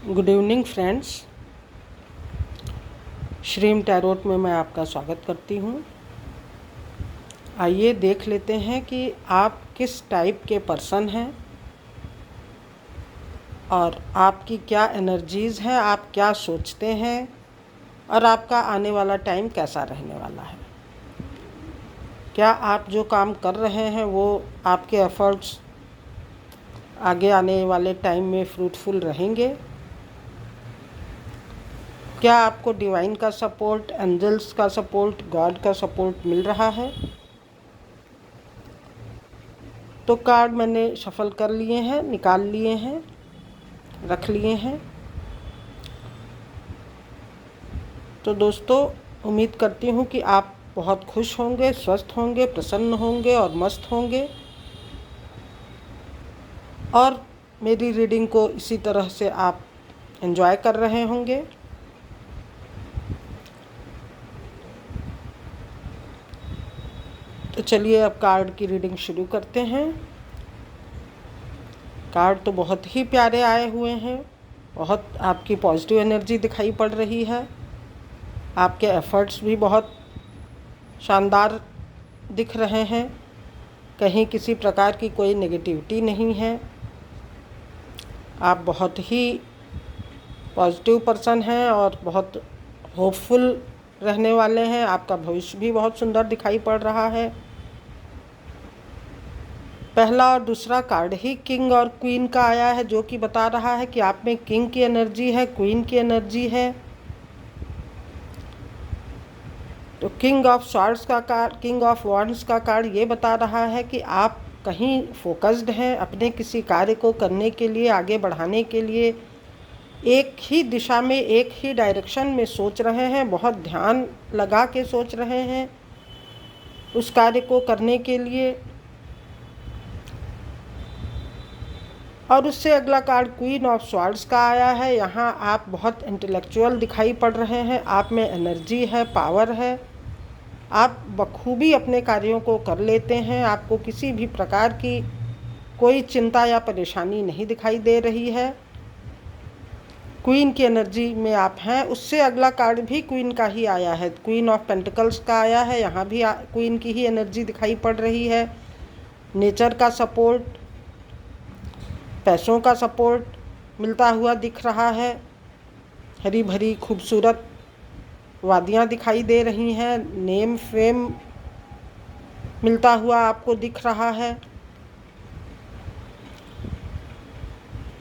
Good evening friends. श्रीम tarot में मैं आपका स्वागत करती हूँ। आइए देख लेते हैं कि आप किस टाइप के पर्सन हैं और आपकी क्या एनर्जीज़ हैं, आप क्या सोचते हैं और आपका आने वाला टाइम कैसा रहने वाला है। क्या आप जो काम कर रहे हैं वो आपके एफर्ट्स आगे आने वाले टाइम में फ्रूटफुल रहेंगे? क्या आपको डिवाइन का सपोर्ट, एंजल्स का सपोर्ट, गॉड का सपोर्ट मिल रहा है? तो कार्ड मैंने शफल कर लिए हैं, निकाल लिए हैं, रख लिए हैं। तो दोस्तों, उम्मीद करती हूँ कि आप बहुत खुश होंगे, स्वस्थ होंगे, प्रसन्न होंगे और मस्त होंगे और मेरी रीडिंग को इसी तरह से आप एंजॉय कर रहे होंगे। तो चलिए अब कार्ड की रीडिंग शुरू करते हैं। कार्ड तो बहुत ही प्यारे आए हुए हैं, बहुत आपकी पॉजिटिव एनर्जी दिखाई पड़ रही है, आपके एफ़र्ट्स भी बहुत शानदार दिख रहे हैं, कहीं किसी प्रकार की कोई नेगेटिविटी नहीं है। आप बहुत ही पॉजिटिव पर्सन हैं और बहुत होपफुल रहने वाले हैं। आपका भविष्य भी बहुत सुंदर दिखाई पड़ रहा है। पहला और दूसरा कार्ड ही किंग और क्वीन का आया है, जो कि बता रहा है कि आप में किंग की एनर्जी है, क्वीन की एनर्जी है। तो किंग ऑफ स्वॉर्ड्स का कार्ड, किंग ऑफ वॉन्ड्स का कार्ड ये बता रहा है कि आप कहीं फोकस्ड हैं अपने किसी कार्य को करने के लिए, आगे बढ़ाने के लिए। एक ही दिशा में, एक ही डायरेक्शन में सोच रहे हैं, बहुत ध्यान लगा के सोच रहे हैं उस कार्य को करने के लिए। और उससे अगला कार्ड क्वीन ऑफ स्वॉर्ड्स का आया है। यहाँ आप बहुत इंटेलेक्चुअल दिखाई पड़ रहे हैं, आप में एनर्जी है, पावर है, आप बखूबी अपने कार्यों को कर लेते हैं। आपको किसी भी प्रकार की कोई चिंता या परेशानी नहीं दिखाई दे रही है। क्वीन की एनर्जी में आप हैं। उससे अगला कार्ड भी क्वीन का ही आया है, क्वीन ऑफ पेंटिकल्स का आया है। यहाँ भी क्वीन की ही एनर्जी दिखाई पड़ रही है। नेचर का सपोर्ट, पैसों का सपोर्ट मिलता हुआ दिख रहा है। हरी भरी खूबसूरत वादियाँ दिखाई दे रही हैं। नेम फेम मिलता हुआ आपको दिख रहा है।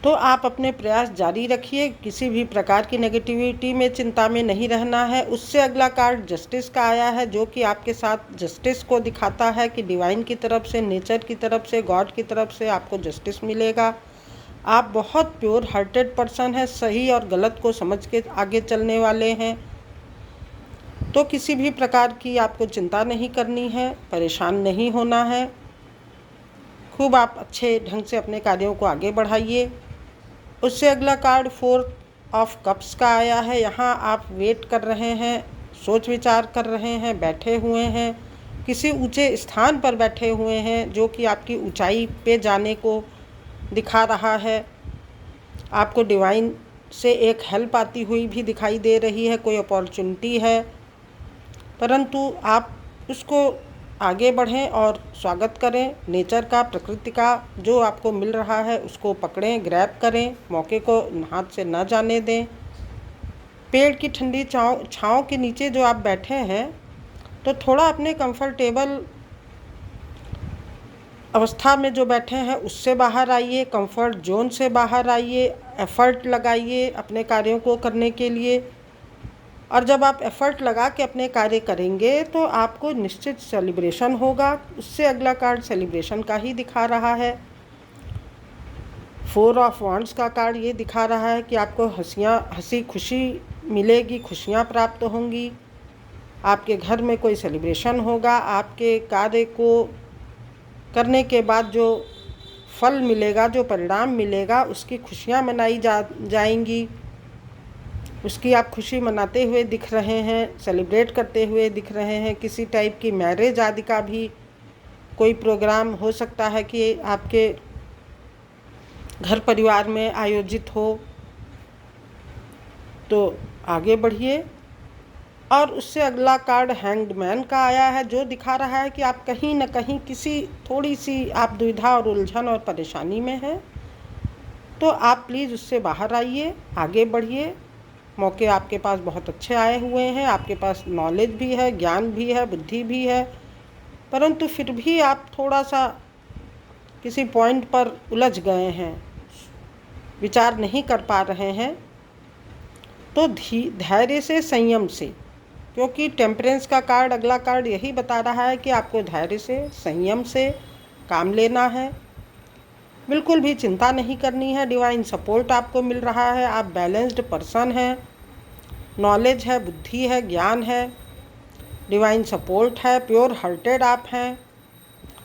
तो आप अपने प्रयास जारी रखिए, किसी भी प्रकार की नेगेटिविटी में, चिंता में नहीं रहना है। उससे अगला कार्ड जस्टिस का आया है, जो कि आपके साथ जस्टिस को दिखाता है कि डिवाइन की तरफ से, नेचर की तरफ से, गॉड की तरफ से आपको जस्टिस मिलेगा। आप बहुत प्योर हार्टेड पर्सन हैं, सही और गलत को समझ के आगे चलने वाले हैं। तो किसी भी प्रकार की आपको चिंता नहीं करनी है, परेशान नहीं होना है। खूब आप अच्छे ढंग से अपने कार्यों को आगे बढ़ाइए। उससे अगला कार्ड फोर्थ ऑफ कप्स का आया है। यहाँ आप वेट कर रहे हैं, सोच विचार कर रहे हैं, बैठे हुए हैं, किसी ऊंचे स्थान पर बैठे हुए हैं, जो कि आपकी ऊंचाई पे जाने को दिखा रहा है। आपको डिवाइन से एक हेल्प आती हुई भी दिखाई दे रही है, कोई अपॉर्चुनिटी है, परंतु आप उसको आगे बढ़ें और स्वागत करें। नेचर का, प्रकृति का जो आपको मिल रहा है उसको पकड़ें, ग्रैब करें, मौके को हाथ से न जाने दें। पेड़ की ठंडी छाँव के नीचे जो आप बैठे हैं, तो थोड़ा अपने कंफर्टेबल अवस्था में जो बैठे हैं उससे बाहर आइए, कंफर्ट जोन से बाहर आइए, एफ़र्ट लगाइए अपने कार्यों को करने के लिए। और जब आप एफ़र्ट लगा के अपने कार्य करेंगे तो आपको निश्चित सेलिब्रेशन होगा। उससे अगला कार्ड सेलिब्रेशन का ही दिखा रहा है। फोर ऑफ वॉन्ड्स का कार्ड ये दिखा रहा है कि आपको हंसी खुशी मिलेगी, खुशियाँ प्राप्त होंगी, आपके घर में कोई सेलिब्रेशन होगा। आपके कार्य को करने के बाद जो फल मिलेगा, जो परिणाम मिलेगा, उसकी खुशियाँ मनाई जाएंगी। उसकी आप खुशी मनाते हुए दिख रहे हैं, सेलिब्रेट करते हुए दिख रहे हैं। किसी टाइप की मैरिज आदि का भी कोई प्रोग्राम हो सकता है कि आपके घर परिवार में आयोजित हो। तो आगे बढ़िए। और उससे अगला कार्ड हैंग्ड मैन का आया है, जो दिखा रहा है कि आप कहीं न कहीं किसी थोड़ी सी आप दुविधा और उलझन और परेशानी में हैं। तो आप प्लीज़ उससे बाहर आइए, आगे बढ़िए। मौके आपके पास बहुत अच्छे आए हुए हैं, आपके पास नॉलेज भी है, ज्ञान भी है, बुद्धि भी है, परंतु फिर भी आप थोड़ा सा किसी पॉइंट पर उलझ गए हैं, विचार नहीं कर पा रहे हैं। तो धैर्य से, संयम से, क्योंकि टेम्परेंस का कार्ड, अगला कार्ड यही बता रहा है कि आपको धैर्य से, संयम से काम लेना है। बिल्कुल भी चिंता नहीं करनी है। डिवाइन सपोर्ट आपको मिल रहा है। आप बैलेंस्ड पर्सन हैं, नॉलेज है, बुद्धि है, ज्ञान है, डिवाइन सपोर्ट है, प्योर हार्टेड आप हैं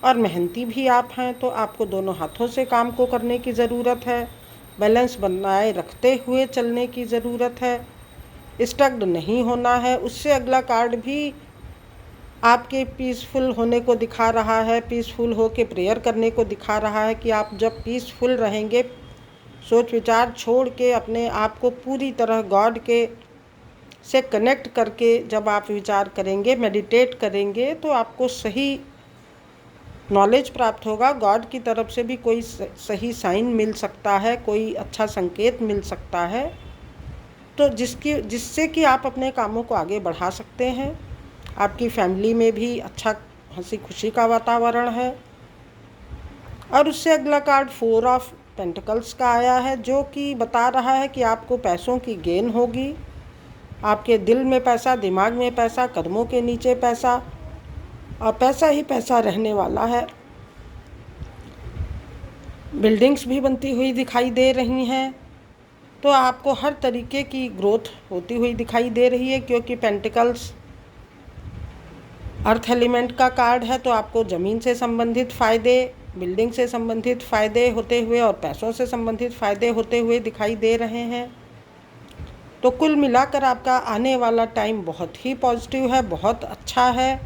और मेहनती भी आप हैं। तो आपको दोनों हाथों से काम को करने की ज़रूरत है, बैलेंस बनाए रखते हुए चलने की ज़रूरत है, स्टक्ड नहीं होना है। उससे अगला कार्ड भी आपके पीसफुल होने को दिखा रहा है, पीसफुल हो के प्रेयर करने को दिखा रहा है कि आप जब पीसफुल रहेंगे, सोच विचार छोड़ के अपने आप को पूरी तरह गॉड के से कनेक्ट करके जब आप विचार करेंगे, मेडिटेट करेंगे, तो आपको सही नॉलेज प्राप्त होगा। गॉड की तरफ से भी कोई सही साइन मिल सकता है, कोई अच्छा संकेत मिल सकता है, तो जिससे कि आप अपने कामों को आगे बढ़ा सकते हैं। आपकी फैमिली में भी अच्छा हंसी खुशी का वातावरण है। और उससे अगला कार्ड 4 ऑफ पेंटिकल्स का आया है, जो कि बता रहा है कि आपको पैसों की गेन होगी। आपके दिल में पैसा, दिमाग में पैसा, कदमों के नीचे पैसा, और पैसा ही पैसा रहने वाला है। बिल्डिंग्स भी बनती हुई दिखाई दे रही हैं। तो आपको हर तरीके की ग्रोथ होती हुई दिखाई दे रही है, क्योंकि पेंटिकल्स अर्थ एलिमेंट का कार्ड है। तो आपको ज़मीन से संबंधित फ़ायदे, बिल्डिंग से संबंधित फ़ायदे होते हुए और पैसों से संबंधित फ़ायदे होते हुए दिखाई दे रहे हैं। तो कुल मिलाकर आपका आने वाला टाइम बहुत ही पॉजिटिव है, बहुत अच्छा है,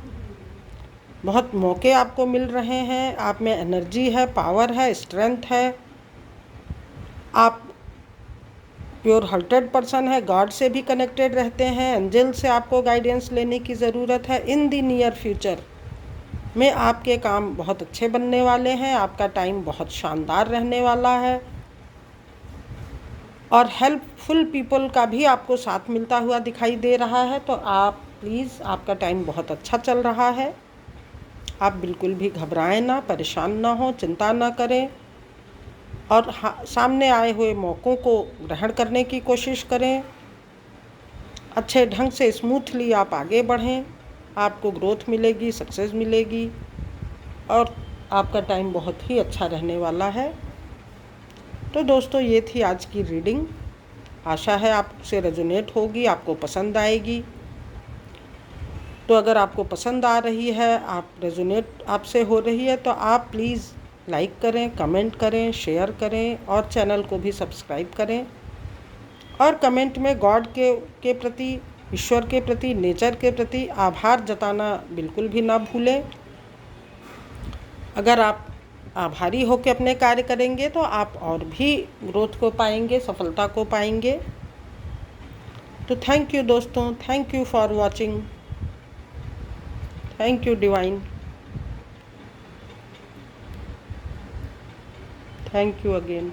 बहुत मौके आपको मिल रहे हैं। आप में एनर्जी है, पावर है, स्ट्रेंथ है। आप प्योर हार्टेड पर्सन है, गॉड से भी कनेक्टेड रहते हैं, एंजल से आपको गाइडेंस लेने की ज़रूरत है। इन द नियर फ्यूचर में आपके काम बहुत अच्छे बनने वाले हैं, आपका टाइम बहुत शानदार रहने वाला है। और हेल्पफुल पीपल का भी आपको साथ मिलता हुआ दिखाई दे रहा है। तो आप प्लीज़, आपका टाइम बहुत अच्छा चल रहा है। आप बिल्कुल भी घबराएं ना, परेशान ना हो, चिंता ना करें, और सामने आए हुए मौक़ों को ग्रहण करने की कोशिश करें। अच्छे ढंग से स्मूथली आप आगे बढ़ें, आपको ग्रोथ मिलेगी, सक्सेस मिलेगी, और आपका टाइम बहुत ही अच्छा रहने वाला है। तो दोस्तों, ये थी आज की रीडिंग। आशा है आपसे रेजोनेट होगी, आपको पसंद आएगी। तो अगर आपको पसंद आ रही है, आप रेजोनेट आपसे हो रही है, तो आप प्लीज़ लाइक करें, कमेंट करें, शेयर करें, और चैनल को भी सब्सक्राइब करें। और कमेंट में गॉड के प्रति, ईश्वर के प्रति, नेचर के प्रति आभार जताना बिल्कुल भी ना भूलें। अगर आप आभारी होकर अपने कार्य करेंगे, तो आप और भी ग्रोथ को पाएंगे, सफलता को पाएंगे। तो थैंक यू दोस्तों, thank you for watching, thank you divine, thank you again.